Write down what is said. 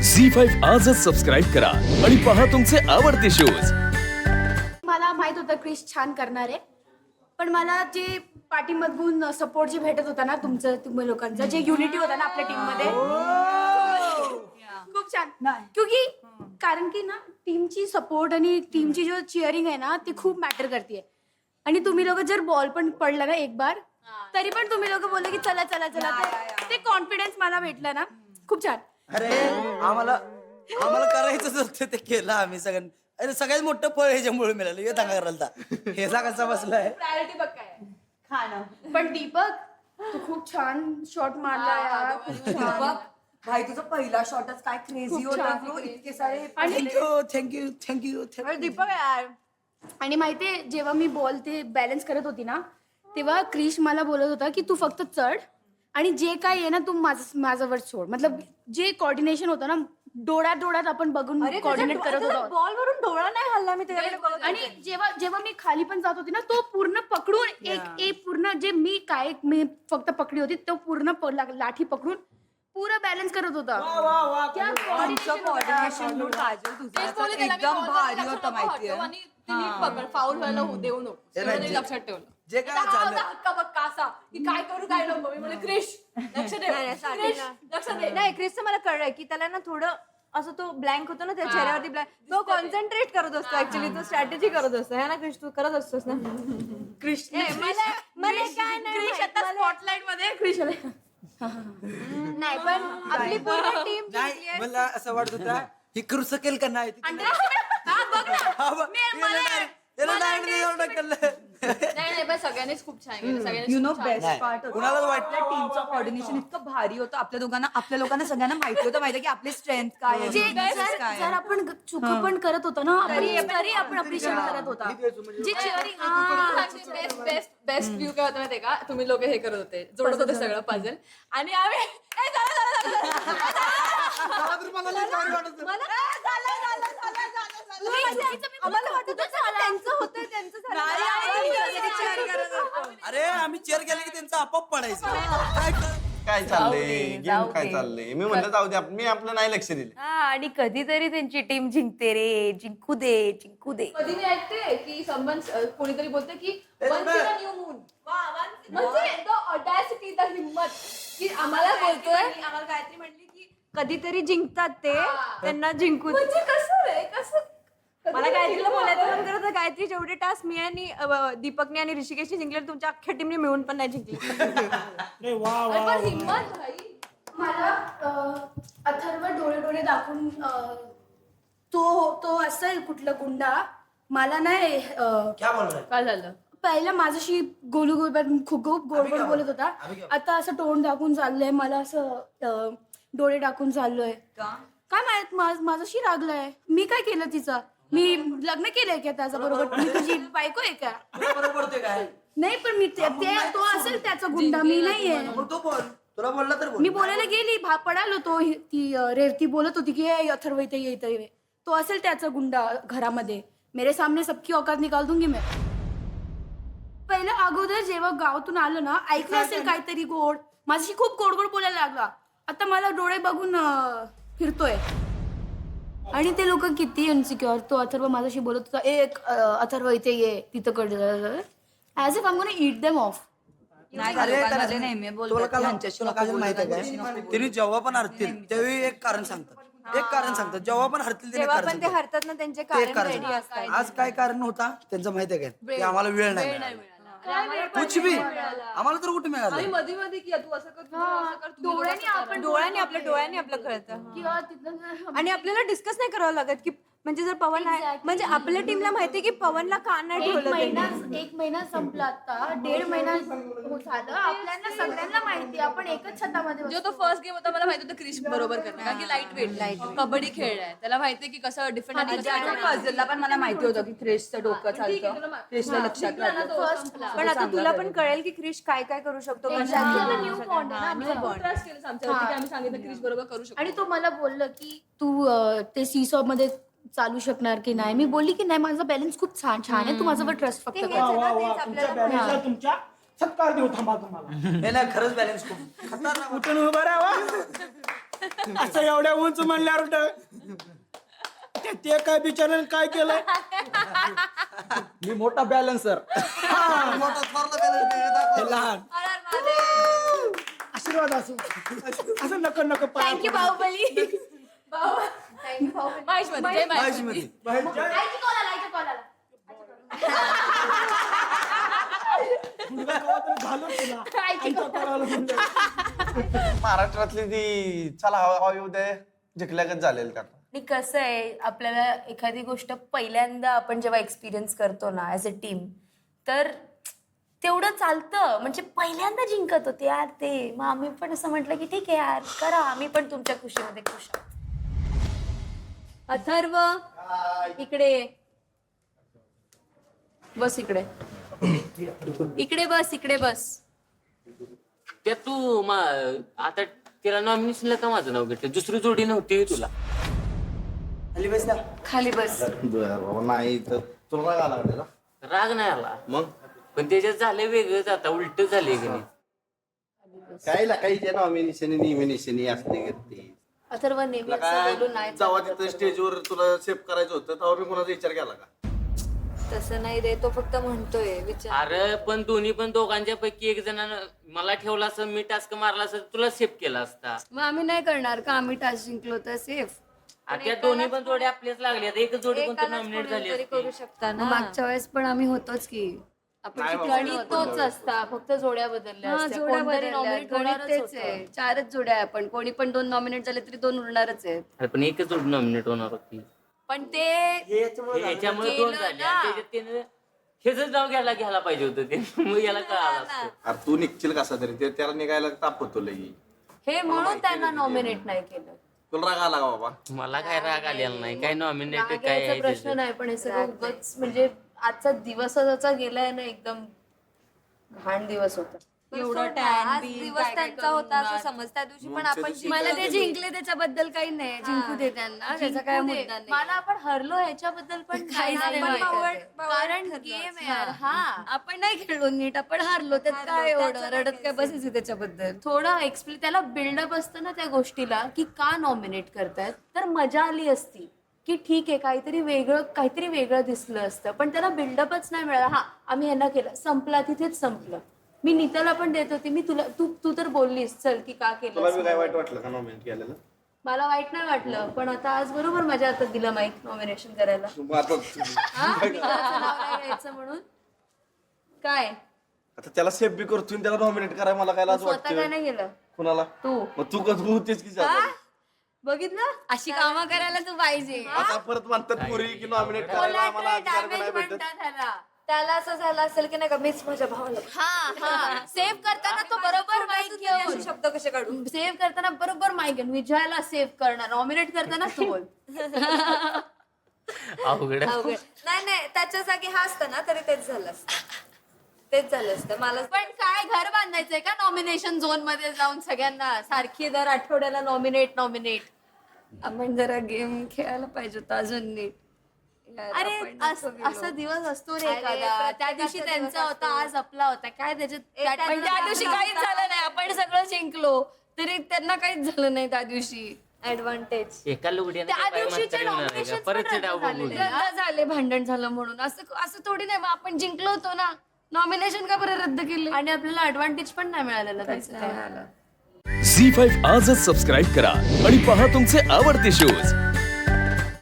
झी5 आजच सबस्क्राईब करा आणि पहा तुमचे आवडते शोज. मला माहित होतं क्रिश छान करणार आहे, पण मला जे पाठीमधून सपोर्ट जे भेटत होता ना तुम्ही लोकांचा जे युनिटी होता ना आपल्या टीम मध्ये खूप छान. क्योंकि कारण की ना टीमची सपोर्ट आणि टीमची जो चिअरिंग आहे ना ती खूप मॅटर करते. आणि तुम्ही लोक जर बॉल पण पडला ना एक बार तरी पण तुम्ही लोक बोलले की चला चला चला, ते कॉन्फिडन्स मला भेटलं ना खूप छान. अरे आम्हाला करायचंच होतं ते केलं आम्ही सगळ्यांनी. अरे सगळ्यात मोठं फळ ह्याच्यामुळे मिळालं हे सांगा करायला ह्याचा कसा बसलाय. प्रायोरिटी बघ काय खाणं. पण दीपक तू खूप छान शॉट मारला यार, खूप छान. भाई तुझा पहिला शॉटच काय क्रेझी होता ब्रो, इतके सारे. थँक्यू दीपक यार. आणि माहितीये जेव्हा मी बॉल ते बॅलन्स करत होती ना तेव्हा क्रिश मला बोलत होता की तू फक्त चढ आणि जे काय आहे ना तू माझ्यावर सोड. मतलब जे कोऑर्डिनेशन होतं ना डोळ्यात आपण बघून कोऑर्डिनेट करत होतो. बॉल वरून डोळा नाही हल्ला मी त्याच्याकडे बघत. आणि जेव्हा मी खाली पण जात होती ना तो पूर्ण पकडून एक पूर्ण जे मी फक्त पकडी होती तो पूर्ण लाठी पकडून पुरा बॅलन्स करत होता. कोऑर्डिनेशन काजल तुझं एकदम भारी होतं माहितीये. फाऊल व्हायला देऊ नको लक्षात ठेवलं. जे काय झालं हक्का बक्का असा की काय करू काय नको. मी म्हणजे क्रिश लक्ष दे. नाही क्रिसचं मला कळलंय की त्याला ना थोडं असं तो ब्लँक होतो ना त्या चेहऱ्यावरती ब्लँक, तो कॉन्सन्ट्रेट करत असतो ऍक्च्युली, तो स्ट्रॅटेजी करत असतो है ना क्रिश, तू करत असतोस ना. क्रिश मला काय नाही आता स्पॉटलाइट मध्ये क्रिश नाही पण आपली पूर्ण टीम नाही मला असं वाटत होता ही करू शकेल का नाही. नाही पण सगळ्यांनीच खूप छान केलं. सगळ्यांनी यु नो खूप छान बेस्ट पार्ट कुणाला वाटलं टीमचं कोऑर्डिनेशन इतकं भारी होतं. आपल्या लोकांना सगळ्यांना माहिती होतं की आपली स्ट्रेंथ काय आहे, weaknesses काय जर आहे. आपण चुक पण करत होतो ना तरी आपण अप्रिशिएट करत होता. जे चिअरिंग बेस्ट व्ह्यू काय होतं माहितीये का, तुम्ही लोक हे करत होते जोडत होते सगळं पझल आणि आम्ही आम्हाला वाटत होतं त्यांचं होतंय त्यांचं अरे आम्ही चेअर केलं की त्यांचं आपोआप पडायचं. काय चाललंय गेम काय चाललंय. मी म्हणलं जाऊ दे मी आपलं नाही लक्ष दिलं. आणि कधीतरी त्यांची टीम जिंकते रे, जिंकू दे. कधी मी ऐकते की संबंध कोणीतरी बोलते की once in a new moon. म्हणजे the audacity, the हिम्मत की आम्हाला बोलतोय. आम्हाला गायत्री म्हणली की कधीतरी जिंकतात ते, त्यांना जिंकू दे. म्हणजे कसं रे कसं मला गायत्रीला बोलायचं मन करत होतं, गायत्री जेवढे टास्क मी आणि दीपकने आणि ऋषिकेशने जिंकले तुमच्या अख्ख्या टीमने मिळून पण नाही जिंकली. पण हिम्मत भाई. मला अथर्व डोळे दाखवून तो असेल कुठला गुंडा मला नाही क्या बोल रहा काय झालं. पहिला माझ्याशी खूप गोड बोलत होता. आता असं तोंड दाखवून चाललंय मला, असं डोळे टाकून चाललोय. काय माहित माझ्याशी रागलाय. मी काय केलं तिचं? मी लग्न केलंय का त्याच्या बरोबर? मी तुझी बायको आहे का? बरोबर ते काय नाही पण मी तो असेल त्याचा गुंडा, मी नाहीये. तो बोल तुला बोलला तर बोल. मी बोलायला गेली पडालो तो ती बोलत होती की अथर्व इथे ये. तो असेल त्याचा गुंडा घरामध्ये. मेरे सामने सबकी औकात निकाल दूंगी मैं. पहिलं अगोदर जेव्हा गावातून आलो ना ऐकलं असेल काहीतरी गोड, माझ्याशी खूप गोड बोलायला लागला. आता मला डोळे बघून फिरतोय. आणि ते लोक किती इन्सिक्युअर. तो अथर्व माझ्याशी बोलत होता एक अथर्व इथे ये तिथं कडे as if I am gonna eat them of. तुला काय माहित आहे काय, तिने जेव्हा पण हरतील त्यावेळी एक कारण सांगतात. जेव्हा पण हरतील जेव्हा पण ते हरतात ना त्यांचे कारण रेडी असतात. आज काय कारण होता त्यांचं माहिती आहे काय की आम्हाला वेळ नाही मिळाला. कुछ भी आम्हाला तर कुठे मिळालं. मध्ये मध्ये की तू असं कर डोळ्याने आपलं कळतं किंवा तिथं आणि आपल्याला डिस्कस नाही करावं लागत की म्हणजे जर पवन आहे म्हणजे आपल्या टीमला माहितीये की पवनला का नाही ठेवलं त्यांनी. एक महिना संपला आता, 1.5 महिना झालं. आपल्याला सगळ्यांना माहिती आपण एकच छतामध्ये जो तो फर्स्ट गेम होता मला माहिती होतं क्रिश बरोबर करणार कारण की लाईट वेट कबड्डी खेळलाय त्याला माहितीये की कसं डिफेंड पझलला पण मला माहिती होतं की क्रिशचं डोकं चालतं, क्रिशला लक्षात राहतं. पण आता तुला पण कळेल की क्रिश काय काय करू शकतो. न्यू बॉन्ड आहे ना. ट्रस्ट केलं आमच्यावरती की आम्ही सांगितलं क्रिश बरोबर करू शकतो. आणि तो मला बोललं की तू ते सीसॉ मध्ये चालू शकणार की नाही. मी बोलली की नाही माझा बॅलन्स खूप छान आहे, तू माझ्यावर ट्रस्ट फक्त कर. तुमच्या बॅलन्सला तुमच्या सत्कार देऊ थांबा तुम्हाला. हे ना खरंच बॅलन्स खूप उठून उभं राहा. असं एवढ्या उंच म्हणल्यावर ते काय बिचाराने काय केलंय? मी मोठा बॅलन्सर. मोठा थोरला balance दे, दाखव. लहान आशीर्वाद असो असं नको नको पाय थँक्यू बाहुबली. थँक्यू महेशमध्ये जय महेशमध्ये. आईची call आला, आईचा call आला. घालून तुला आईचा करायला म्हणलं. महाराष्ट्रातली ती चला हवा येऊ दे जिंकल्यागत झालेलं का आणि कसं आहे आपल्याला एखादी गोष्ट पहिल्यांदा आपण जेव्हा एक्सपिरियन्स करतो ना ॲज अ टीम तर तेवढं चालतं म्हणजे पहिल्यांदा जिंकत होते यार ते मग आम्ही पण असं म्हटलं की ठीक आहे यार करा आम्ही पण तुमच्या खुशीमध्ये खुश आहोत. अथर्व इकडे ये. बस इकडे इकडे बस इकडे बस. त्या तू आता तिला नॉमिनेशनला का माझं नाव घेतलं दुसरी जोडी नव्हती तुला खाली बस ना. खाली बस बरं बाबा नाही तर तुला राग आला का त्याचा? राग नाही आला मग पण त्याच्यात झालं वेगळंच आता उलट झाले की नाही काही त्या नॉमिनेशन असते घेतली अथर्व नेहमी तुला असं काय बोलून नाही जेव्हा तिथं स्टेजवर तुला सेफ करायचं होतं तेव्हा मी कोणाचा विचार केला का तसं नाही रे तो फक्त म्हणतोय विचार. अरे पण दोन्ही पण दोघांच्या पैकी एक जणांना मला ठेवला असं मी टास्क मारला असं तुला सेफ केला असता मग आम्ही नाही करणार का आम्ही टास्क जिंकलो तर सेफ. आणि त्या दोन्ही पण जोड्या आपल्याच लागल्या एकच जोडी पण एकालाच नॉमिनेट झाली कोणीतरी असती. करू शकता ना. मागच्या वेळेस पण आम्ही होतोच की. आपण नाही किती बाबा. जणी गणित होतो? तोच असता फक्त जोड्या बदलल्या हा, असत्या. जोड्या कोणतरी बदलल्या. nominate गणित होणारच तेच होतं. आहे. 4च जोड्या आहे आपण कोणी पण 2 नॉमिनेट झाले तरी 2 उरणारच आहेत. अरे पण एकच जोडी नॉमिनेट होणार होती पण ते याच्यामुळे दोन झाले आणि त्याच्यात त्याने हेच नाव घ्यायला पाहिजे होतं ते मग याला कळालं असतं अरे तू निघशील कसा तरी ते त्याला निघायला ताप होतो लई हे म्हणून त्यांना नॉमिनेट नाही केलं. तुला राग आला का बाबा मला काय राग आलेला नाही काय नॉमिनेट राग काय यायचा आहे प्रश्न त्याचं. नाही पण हे सगळं उगाच म्हणजे आजचा दिवसच असा गेलाय ना एकदम घाण दिवस होता. एवढा आज दिवस त्यांचा होता असं समज त्या दिवशी पण आपण मला ते जिंकले त्याच्याबद्दल काही नाही. जिंकू दे त्यांना त्याचा काय मुद्दा नाही. मला आपण हरलो ह्याच्याबद्दल पण काहीच नाही वाटत. कारण गेम आहे यार. हा आपण नाही खेळलो नीट आपण हारलो त्यात काय एवढं रडत काय बसायचं त्याच्याबद्दल. थोडं त्याला बिल्डअप असतं ना त्या गोष्टीला की का नॉमिनेट करतायत तर मजा आली असती की ठीक आहे काहीतरी वेगळं दिसलं असतं पण त्याला बिल्डअपच नाही मिळाला. हा आम्ही ह्यांना केलं संपला तिथेच संपलं. मी नीताला पण देत होती मी तुला तू तर बोललीस चल की का केलं तुला मी काय असं. वाईट वाटलं का नॉमिनेट केलेलं मला वाईट नाही वाटलं पण आता आज बरोबर माझ्या हातात दिलं माईक नॉमिनेशन करायला. मग आता हा? नीताचं नाव नाही घ्यायचं म्हणून काय आता त्याला सेफ बी करतोय आणि त्याला नॉमिनेट करायला मला काय लाज स्वतः काय वाटतं नाही केलं कुणाला तू मग तू कसं होतेच की जाता? बघितलं अशी कामं करायला तू पाहिजे. आता परत म्हणतात पुरी की नॉमिनेट करायला आम्हाला अधिकार बी नाही भेटत त्याला असं झालं असेल की नाही का मीच माझ्या भावाला हा सेव्ह करताना तो बरोबर माईक घेऊन शब्द कसे काढू. सेव्ह करताना बरोबर माईक घेऊन विजयाला सेव्ह करणार नॉमिनेट करताना तू बोल. अवघड आहे. अवघड. नाही त्याच्या जागी हा असतं ना तरी तेच झालं असतं मला पण काय घर बांधायचंय का नॉमिनेशन झोन मध्ये जाऊन सगळ्यांना सारखी दर आठवड्याला नॉमिनेट आपण जरा गेम खेळायला पाहिजे होता अजून नीट. अरे असा दिवस असतो रे एखादा. त्या दिवशी प्रत्येकाचा त्यांचा दिवस होता असतो. आज आपला होता काय त्याच्यात एखादा पण त्या दिवशी आपला काहीच झालं नाही आपण सगळं जिंकलो तरी त्यांना काहीच झालं नाही त्या दिवशी. ऍडव्हान्टेज एका लुगड्याने त्या काय दिवशीचे म्हातारी होणार आहे का? nominations परत पण ते डाव रद्द झालेले. बघू. रद्द झाले भांडण झालं म्हणून असं थोडी नाही मग आपण जिंकलो होतो ना नॉमिनेशन का बरं रद्द केले. आणि आपल्याला ऍडव्हान्टेज पण नाही मिळालेलं त्याचं काय. झी5 आजच सबस्क्राईब करा आणि पहा तुमचे आवडते शोज